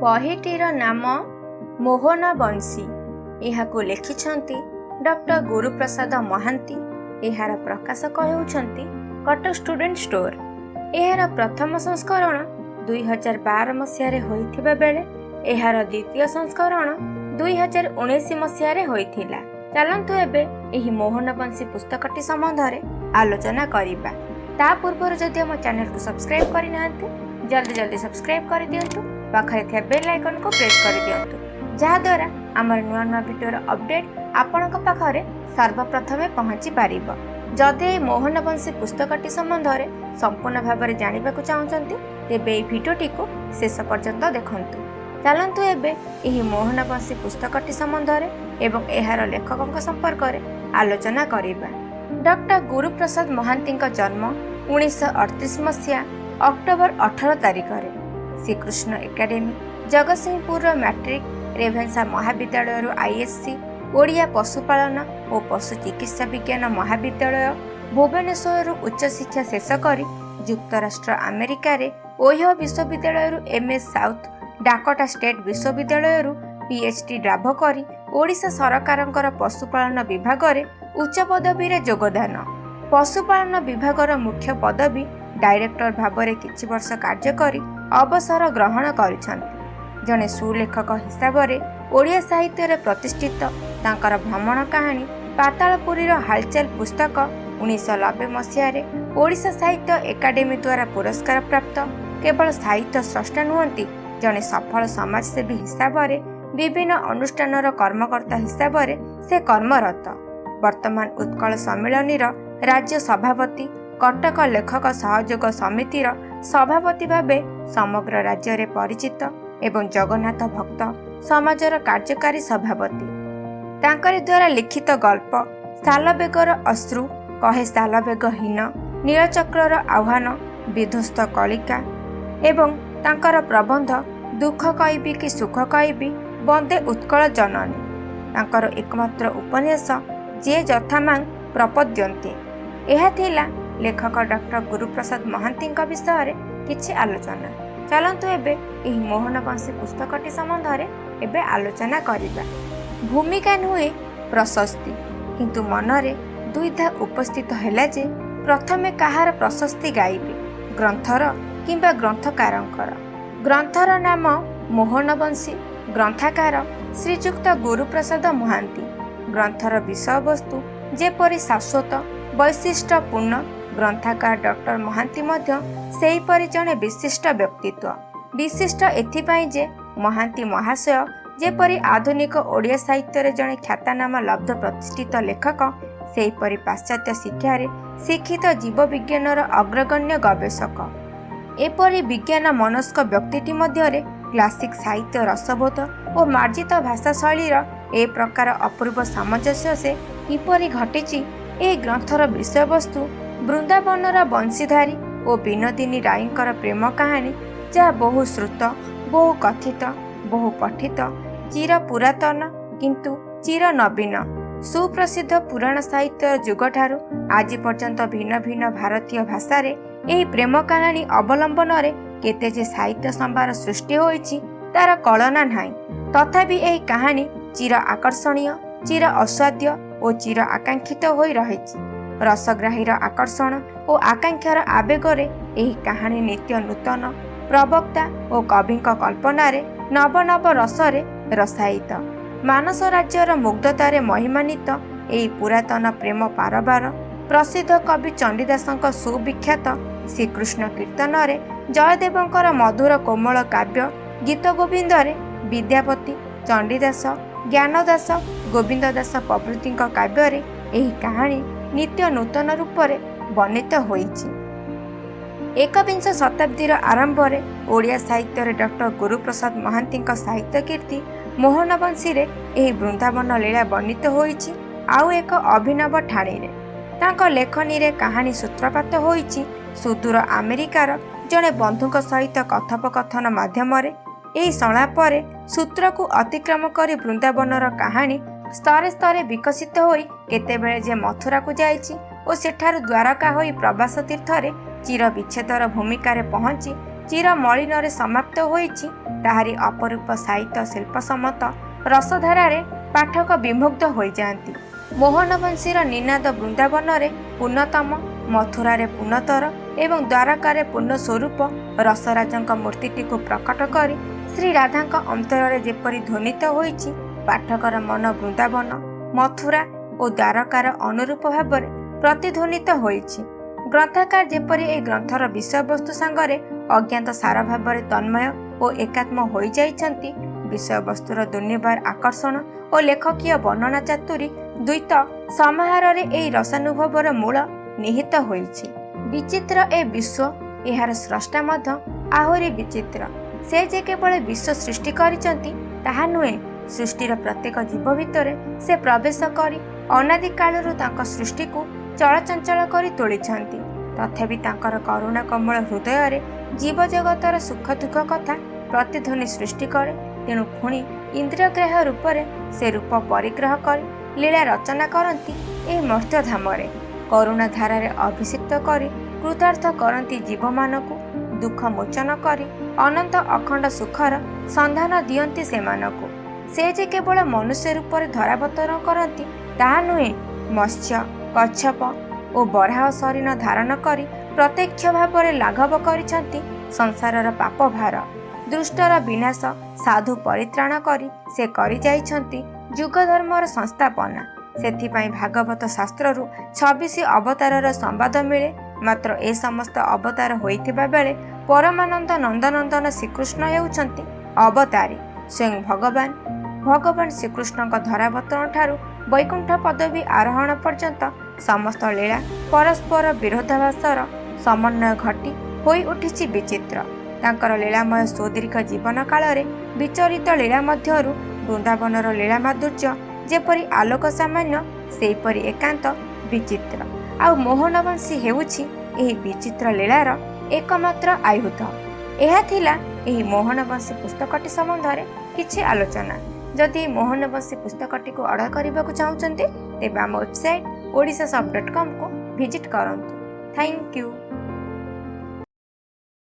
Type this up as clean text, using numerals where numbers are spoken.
ବହିଟିର ନାମ ମୋହନ ବଂଶୀ। ଏହାକୁ ଲେଖିଛନ୍ତି ଡକ୍ଟର ଗୁରୁପ୍ରସାଦ ମହାନ୍ତି। ଏହାର ପ୍ରକାଶକ ହେଉଛନ୍ତି କଟକ ଷ୍ଟୁଡେଣ୍ଟ ଷ୍ଟୋର। ଏହାର ପ୍ରଥମ ସଂସ୍କରଣ 2012 ମସିହାରେ ହୋଇଥିବା ବେଳେ ଏହାର ଦ୍ୱିତୀୟ ସଂସ୍କରଣ 2019 ମସିହାରେ ହୋଇଥିଲା। ଚାଲନ୍ତୁ ଏବେ ଏହି ମୋହନ ବଂଶୀ ପୁସ୍ତକଟି ସମ୍ବନ୍ଧରେ ଆଲୋଚନା କରିବା। ତା ପୂର୍ବରୁ ଯଦି ଆମ ଚ୍ୟାନେଲକୁ ସବସ୍କ୍ରାଇବ୍ କରିନାହାନ୍ତି ଜଲ୍ଦି ସବସ୍କ୍ରାଇବ୍ କରିଦିଅନ୍ତୁ। ପାଖରେ ଥିବା ବେଲ୍ ଆଇକନ୍କୁ ପ୍ରେସ୍ କରିଦିଅନ୍ତୁ, ଯାହାଦ୍ୱାରା ଆମର ନୂଆ ନୂଆ ଭିଡ଼ିଓର ଅପଡ଼େଟ୍ ଆପଣଙ୍କ ପାଖରେ ସର୍ବପ୍ରଥମେ ପହଞ୍ଚି ପାରିବ। ଯଦି ଏହି ମୋହନ ବଂଶୀ ପୁସ୍ତକଟି ସମ୍ବନ୍ଧରେ ସମ୍ପୂର୍ଣ୍ଣ ଭାବରେ ଜାଣିବାକୁ ଚାହୁଁଛନ୍ତି ତେବେ ଏହି ଭିଡ଼ିଓଟିକୁ ଶେଷ ପର୍ଯ୍ୟନ୍ତ ଦେଖନ୍ତୁ। ଚାଲନ୍ତୁ ଏବେ ଏହି ମୋହନ ବଂଶୀ ପୁସ୍ତକଟି ସମ୍ବନ୍ଧରେ ଏବଂ ଏହାର ଲେଖକଙ୍କ ସମ୍ପର୍କରେ ଆଲୋଚନା କରିବା। ଡକ୍ଟର ଗୁରୁପ୍ରସାଦ ମହାନ୍ତିଙ୍କ ଜନ୍ମ 1938 ମସିହା ଅକ୍ଟୋବର 18 ତାରିଖରେ ଶ୍ରୀକୃଷ୍ଣ ଏକାଡେମୀ, ଜଗତସିଂହପୁରର ମ୍ୟାଟ୍ରିକ୍, ରେଭେନ୍ସା ମହାବିଦ୍ୟାଳୟରୁ ISC, ଓଡ଼ିଆ ପଶୁପାଳନ ଓ ପଶୁ ଚିକିତ୍ସା ବିଜ୍ଞାନ ମହାବିଦ୍ୟାଳୟ, ଭୁବନେଶ୍ୱରରୁ ଉଚ୍ଚଶିକ୍ଷା ଶେଷ କରି ଯୁକ୍ତରାଷ୍ଟ୍ର ଆମେରିକାରେ ଓହିଓ ବିଶ୍ୱବିଦ୍ୟାଳୟରୁ MS ସାଉଥ୍ ଡାକୋଟା ଷ୍ଟେଟ୍ ବିଶ୍ୱବିଦ୍ୟାଳୟରୁ PhD ଲାଭ କରି ଓଡ଼ିଶା ସରକାରଙ୍କର ପଶୁପାଳନ ବିଭାଗରେ ଉଚ୍ଚ ପଦବୀରେ ଯୋଗଦାନ। ପଶୁପାଳନ ବିଭାଗର ମୁଖ୍ୟ ପଦବୀ ଡାଇରେକ୍ଟର ଭାବରେ କିଛି ବର୍ଷ କାର୍ଯ୍ୟ କରି ଅବସର ଗ୍ରହଣ କରିଛନ୍ତି। ଜଣେ ସୁଲେଖକ ହିସାବରେ ଓଡ଼ିଆ ସାହିତ୍ୟରେ ପ୍ରତିଷ୍ଠିତ ତାଙ୍କର ଭ୍ରମଣ କାହାଣୀ ପାତାଳପୁରୀର ହାଲଚାଲ ପୁସ୍ତକ 1990 ମସିହାରେ ଓଡ଼ିଶା ସାହିତ୍ୟ ଏକାଡେମୀ ଦ୍ୱାରା ପୁରସ୍କାର ପ୍ରାପ୍ତ। କେବଳ ସାହିତ୍ୟ ସ୍ରଷ୍ଟା ନୁହନ୍ତି, ଜଣେ ସଫଳ ସମାଜସେବୀ ହିସାବରେ ବିଭିନ୍ନ ଅନୁଷ୍ଠାନର କର୍ମକର୍ତ୍ତା ହିସାବରେ ସେ କର୍ମରତ। ବର୍ତ୍ତମାନ ଉତ୍କଳ ସମ୍ମିଳନୀର ରାଜ୍ୟ ସଭାପତି, କଟକ ଲେଖକ ସହଯୋଗ ସମିତିର ସଭାପତି ଭାବେ ସମଗ୍ର ରାଜ୍ୟରେ ପରିଚିତ ଏବଂ ଜଗନ୍ନାଥ ଭକ୍ତ ସମାଜର କାର୍ଯ୍ୟକାରୀ ସଭାପତି। ତାଙ୍କରି ଦ୍ୱାରା ଲିଖିତ ଗଳ୍ପ ସାଲବେଗର ଅଶ୍ରୁ, କହେ ସାଲବେଗ ହୀନ, ନୀଳଚକ୍ରର ଆହ୍ୱାନ, ବିଧ୍ୱସ୍ତ କଳିକା ଏବଂ ତାଙ୍କର ପ୍ରବନ୍ଧ ଦୁଃଖ କହିବି କି ସୁଖ କହିବି, ବନ୍ଦେ ଉତ୍କଳ ଜନନୀ, ତାଙ୍କର ଏକମାତ୍ର ଉପନ୍ୟାସ ଯେ ଯଥାମାଙ୍ଗ ପ୍ରପଦ୍ୟନ୍ତେ। ଏହା ଥିଲା ଲେଖକ ଡକ୍ଟର ଗୁରୁପ୍ରସାଦ ମହାନ୍ତିଙ୍କ ବିଷୟରେ କିଛି ଆଲୋଚନା। ଚାଲନ୍ତୁ ଏବେ ଏହି ମୋହନ ବଂଶୀ ପୁସ୍ତକଟି ସମ୍ବନ୍ଧରେ ଏବେ ଆଲୋଚନା କରିବା। ଭୂମିକା ନୁହେଁ ପ୍ରଶସ୍ତି, କିନ୍ତୁ ମନରେ ଦ୍ୱିଧା ଉପସ୍ଥିତ ହେଲା ଯେ ପ୍ରଥମେ କାହାର ପ୍ରଶସ୍ତି ଗାଇବେ, ଗ୍ରନ୍ଥର କିମ୍ବା ଗ୍ରନ୍ଥକାରଙ୍କର। ଗ୍ରନ୍ଥର ନାମ ମୋହନ ବଂଶୀ, ଗ୍ରନ୍ଥକାର ଶ୍ରୀଯୁକ୍ତ ଗୁରୁପ୍ରସାଦ ମହାନ୍ତି। ଗ୍ରନ୍ଥର ବିଷୟବସ୍ତୁ ଯେପରି ଶାଶ୍ୱତ ବୈଶିଷ୍ଟ୍ୟପୂର୍ଣ୍ଣ, ଗ୍ରନ୍ଥକାର ଡକ୍ଟର ମହାନ୍ତି ମଧ୍ୟ ସେହିପରି ଜଣେ ବିଶିଷ୍ଟ ବ୍ୟକ୍ତିତ୍ୱ। ବିଶିଷ୍ଟ ଏଥିପାଇଁ ଯେ ମହାନ୍ତି ମହାଶୟ ଯେପରି ଆଧୁନିକ ଓଡ଼ିଆ ସାହିତ୍ୟରେ ଜଣେ ଖ୍ୟାତନାମା ଲବ୍ଧ ପ୍ରତିଷ୍ଠିତ ଲେଖକ, ସେହିପରି ପାଶ୍ଚାତ୍ୟ ଶିକ୍ଷାରେ ଶିକ୍ଷିତ ଜୀବବିଜ୍ଞାନର ଅଗ୍ରଗଣ୍ୟ ଗବେଷକ। ଏପରି ବିଜ୍ଞାନ ମନସ୍କ ବ୍ୟକ୍ତିଟି ମଧ୍ୟରେ କ୍ଲାସିକ୍ ସାହିତ୍ୟ ରସବୋଧ ଓ ମାର୍ଜିତ ଭାଷା ଶୈଳୀର ଏ ପ୍ରକାର ଅପୂର୍ବ ସାମଞ୍ଜସ୍ୟ ସେ କିପରି ଘଟିଛି। ଏହି ଗ୍ରନ୍ଥର ବିଷୟବସ୍ତୁ ବୃନ୍ଦାବନର ବଂଶୀଧାରୀ ଓ ବିନୋଦିନୀ ରାୟଙ୍କର ପ୍ରେମ କାହାଣୀ, ଯାହା ବହୁ ଶ୍ରୁତ, ବହୁ କଥିତ, ବହୁ ପଠିତ, ଚିର ପୁରାତନ କିନ୍ତୁ ଚିର ନବୀନ, ସୁପ୍ରସିଦ୍ଧ ପୁରାଣ ସାହିତ୍ୟର ଯୁଗଠାରୁ ଆଜି ପର୍ଯ୍ୟନ୍ତ ଭିନ୍ନ ଭିନ୍ନ ଭାରତୀୟ ଭାଷାରେ ଏହି ପ୍ରେମ କାହାଣୀ ଅବଲମ୍ବନରେ କେତେ ଯେ ସାହିତ୍ୟ ସମ୍ଭାର ସୃଷ୍ଟି ହୋଇଛି ତାର କଳନା ନାହିଁ। ତଥାପି ଏହି କାହାଣୀ ଚିର ଆକର୍ଷଣୀୟ, ଚିର ଅସ୍ୱାଦ୍ୟ ଓ ଚିର ଆକାଂକ୍ଷିତ ହୋଇ ରହିଛି। ରସଗ୍ରାହୀର ଆକର୍ଷଣ ଓ ଆକାଂକ୍ଷାର ଆବେଗରେ ଏହି କାହାଣୀ ନିତ୍ୟ ନୂତନ, ପ୍ରବକ୍ତା ଓ କବିଙ୍କ କଳ୍ପନାରେ ନବ ନବ ରସରେ ରସାୟିତ। ମାନସ ରାଜ୍ୟର ମୁଗ୍ଧତାରେ ମହିମାନ୍ୱିତ ଏହି ପୁରାତନ ପ୍ରେମ ପାରବାର ପ୍ରସିଦ୍ଧ କବି ଚଣ୍ଡୀଦାସଙ୍କ ସୁବିଖ୍ୟାତ ଶ୍ରୀକୃଷ୍ଣ କୀର୍ତ୍ତନରେ, ଜୟଦେବଙ୍କର ମଧୁର କୋମଳ କାବ୍ୟ ଗୀତ ଗୋବିନ୍ଦରେ, ବିଦ୍ୟାପତି, ଚଣ୍ଡୀଦାସ, ଜ୍ଞାନଦାସ, ଗୋବିନ୍ଦ ଦାସ ପ୍ରଭୃତିଙ୍କ କାବ୍ୟରେ ଏହି କାହାଣୀ ନିତ୍ୟ ନୂତନ ରୂପରେ ବର୍ଣ୍ଣିତ ହୋଇଛି। ଏକବିଂଶ ଶତାବ୍ଦୀର ଆରମ୍ଭରେ ଓଡ଼ିଆ ସାହିତ୍ୟରେ ଡକ୍ଟର ଗୁରୁପ୍ରସାଦ ମହାନ୍ତିଙ୍କ ସାହିତ୍ୟ କୀର୍ତ୍ତି ମୋହନ ବଂଶୀରେ ଏହି ବୃନ୍ଦାବନ ଲୀଳା ବର୍ଣ୍ଣିତ ହୋଇଛି। ଆଉ ଏକ ଅଭିନବ ଠାଣିରେ ତାଙ୍କ ଲେଖନୀରେ କାହାଣୀ ସୂତ୍ରପାତ ହୋଇଛି ସୁଦୂର ଆମେରିକାର ଜଣେ ବନ୍ଧୁଙ୍କ ସହିତ କଥୋପକଥନ ମାଧ୍ୟମରେ। ଏହି ସଂଳାପରେ ସୂତ୍ରକୁ ଅତିକ୍ରମ କରି ବୃନ୍ଦାବନର କାହାଣୀ ସ୍ତରେ ସ୍ତରେ ବିକଶିତ ହୋଇ କେତେବେଳେ ଯେ ମଥୁରାକୁ ଯାଇଛି ଓ ସେଠାରୁ ଦ୍ୱାରକା ହୋଇ ପ୍ରବାସ ତୀର୍ଥରେ ଚିର ବିଚ୍ଛେଦର ଭୂମିକାରେ ପହଞ୍ଚି ଚିର ମଳିନରେ ସମାପ୍ତ ହୋଇଛି ତାହାରି ଅପରୂପ ସାହିତ୍ୟ ଶିଳ୍ପ ସମତ ରସଧାରାରେ ପାଠକ ବିମୁଗ୍ଧ ହୋଇଯାଆନ୍ତି। ମୋହନବଂଶୀର ନିନାଦ ବୃନ୍ଦାବନରେ ପୂର୍ଣ୍ଣତମ, ମଥୁରାରେ ପୂର୍ଣ୍ଣତର ଏବଂ ଦ୍ୱାରକାରେ ପୂର୍ଣ୍ଣ ସ୍ୱରୂପ ରସରାଜଙ୍କ ମୂର୍ତ୍ତିଟିକୁ ପ୍ରକଟ କରି ଶ୍ରୀରାଧାଙ୍କ ଅନ୍ତରରେ ଯେପରି ଧ୍ୱନିତ ହୋଇଛି, ପାଠକର ମନ ବୃନ୍ଦାବନ, ମଥୁରା ଓ ଦ୍ୱାରକାର ଅନୁରୂପ ଭାବରେ ପ୍ରତିଧ୍ୱନିତ ହୋଇଛି। ଗ୍ରନ୍ଥକାର ଯେପରି ଏହି ଗ୍ରନ୍ଥର ବିଷୟବସ୍ତୁ ସାଙ୍ଗରେ ଅଜ୍ଞାତ ସାର ଭାବରେ ତନ୍ମୟ ଓ ଏକାତ୍ମ ହୋଇଯାଇଛନ୍ତି, ବିଷୟବସ୍ତୁର ଦୁର୍ନିବାର ଆକର୍ଷଣ ଓ ଲେଖକୀୟ ବର୍ଣ୍ଣନା ଚାତୁରୀ ଦ୍ୱୈତ ସମାହାରରେ ଏହି ରସାନୁଭବର ମୂଳ ନିହିତ ହୋଇଛି। ବିଚିତ୍ର ଏ ବିଶ୍ୱ, ଏହାର ସ୍ରଷ୍ଟା ମଧ୍ୟ ଆହୁରି ବିଚିତ୍ର। ସେ ଯେ କେବଳ ବିଶ୍ୱ ସୃଷ୍ଟି କରିଛନ୍ତି ତାହା ନୁହେଁ, ସୃଷ୍ଟିର ପ୍ରତ୍ୟେକ ଜୀବ ଭିତରେ ସେ ପ୍ରବେଶ କରି ଅନାଦି କାଳରୁ ତାଙ୍କ ସୃଷ୍ଟିକୁ ଚଳଚଞ୍ଚଳ କରି ତୋଳିଛନ୍ତି। ତଥାପି ତାଙ୍କର କରୁଣା କୋମଳ ହୃଦୟରେ ଜୀବଜଗତର ସୁଖ ଦୁଃଖ କଥା ପ୍ରତିଧ୍ୱନି ସୃଷ୍ଟି କରେ। ତେଣୁ ପୁଣି ଇନ୍ଦ୍ରିୟଗ୍ରାହ୍ୟ ରୂପରେ ସେ ରୂପ ପରିଗ୍ରହ କରି ଲୀଳା ରଚନା କରନ୍ତି ଏହି ମର୍ତ୍ତ୍ୟଧାମରେ। କରୁଣା ଧାରାରେ ଅଭିଷିକ୍ତ କରି କୃତାର୍ଥ କରନ୍ତି ଜୀବମାନଙ୍କୁ, ଦୁଃଖ ମୋଚନ କରି ଅନନ୍ତ ଅଖଣ୍ଡ ସୁଖର ସନ୍ଧାନ ଦିଅନ୍ତି ସେମାନଙ୍କୁ। ସେ ଯେ କେବଳ ମନୁଷ୍ୟ ରୂପରେ ଧରାବତରଣ କରନ୍ତି ତାହା ନୁହେଁ, ମତ୍ସ୍ୟ, କଚ୍ଛପ ଓ ବରାହ ଶରୀର ଧାରଣ କରି ପ୍ରତ୍ୟକ୍ଷ ଭାବରେ ଲାଘବ କରିଛନ୍ତି ସଂସାରର ପାପ ଭାର। ଦୁଷ୍ଟର ବିନାଶ, ସାଧୁ ପରିତ୍ରାଣ କରି ସେ କରିଯାଇଛନ୍ତି ଯୁଗ ଧର୍ମର ସଂସ୍ଥାପନା। ସେଥିପାଇଁ ଭାଗବତ ଶାସ୍ତ୍ରରୁ 26 ଅବତାରର ସମ୍ବାଦ ମିଳେ। ମାତ୍ର ଏ ସମସ୍ତ ଅବତାର ହୋଇଥିବା ବେଳେ ପରମାନନ୍ଦ ନନ୍ଦନନ୍ଦନ ଶ୍ରୀକୃଷ୍ଣ ହେଉଛନ୍ତି ଅବତାରୀ, ସ୍ୱୟଂ ଭଗବାନ। ଭଗବାନ ଶ୍ରୀକୃଷ୍ଣଙ୍କ ଧରାବତରଣ ଠାରୁ ବୈକୁଣ୍ଠ ପଦବୀ ଆରୋହଣ ପର୍ଯ୍ୟନ୍ତ ସମସ୍ତ ଲୀଳା ପରସ୍ପର ବିରୋଧାଭାସର ସମନ୍ୱୟ ଘଟି ହୋଇ ଉଠିଛି ବିଚିତ୍ର। ତାଙ୍କର ଲୀଳାମୟ ସୁଦୀର୍ଘ ଜୀବନ କାଳରେ ବିଚରିତ ଲୀଳା ମଧ୍ୟରୁ ବୃନ୍ଦାବନର ଲୀଳା ମାଧୁର୍ଯ୍ୟ ଯେପରି ଆଲୋକ ସାମାନ୍ୟ, ସେହିପରି ଏକାନ୍ତ ବିଚିତ୍ର। ଆଉ ମୋହନବଂଶୀ ହେଉଛି ଏହି ବିଚିତ୍ର ଲୀଳାର ଏକମାତ୍ର ଆୟୁଧ। ଏହା ଥିଲା ଏହି ମୋହନବଂଶୀ ପୁସ୍ତକଟି ସମ୍ବନ୍ଧରେ କିଛି ଆଲୋଚନା। ଯଦି ମୋହନବଂଶୀ ପୁସ୍ତକଟିକୁ ଅର୍ଡ଼ର କରିବାକୁ ଚାହୁଁଛନ୍ତି ତେବେ ଆମ ୱେବସାଇଟ୍ odisasub.com କୁ ଭିଜିଟ୍ କରନ୍ତୁ। Thank you.